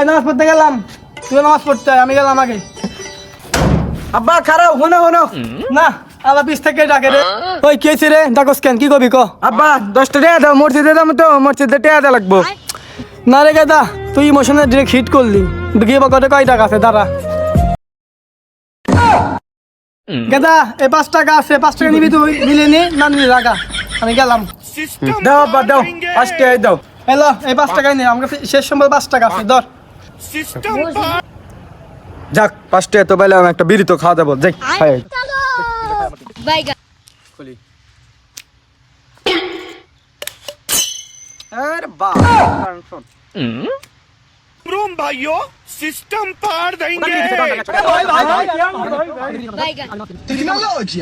নামাজ পড়তে গেলাম, তুই নামাজ পড়তে আয়, আমি গেলাম আগে। আব্বা খারাপ হনো হনো না, আবার পিছ থেকে ডাকে রে। ওই কে রে, ডাকস কেন, কি কবি ক? আব্বা 10টা টাকা দাও, মসজিদে দাম তো মসজিদে টাকা দেওয়া লাগবো। না রে গাদা, তুই ইমোশনে ডিরেক্ট হিট করলি। গিয়ে বকতে কয় টাকা আছে দাঁড়া। গাদা এই 5 টাকা আছে, 5 টাকা নিবি তুই, নিলে নি, না নিলে রাখা, আমি গেলাম। দাও আব্বা দাও, 5 টাকা দাও। হ্যালো, এই 5 টাকাই নে, আমার কাছে শেষ সময় 5 টাকা আছে, ধর। যাক 5 টাকা তো পাইলাম, একটা বিড়ি তো খাওয়া যাবো, যাই খাই। বাইগা আরে বাপ रूम भाइयों सिस्टम पार देंगे বাইগা टेक्नोलॉजी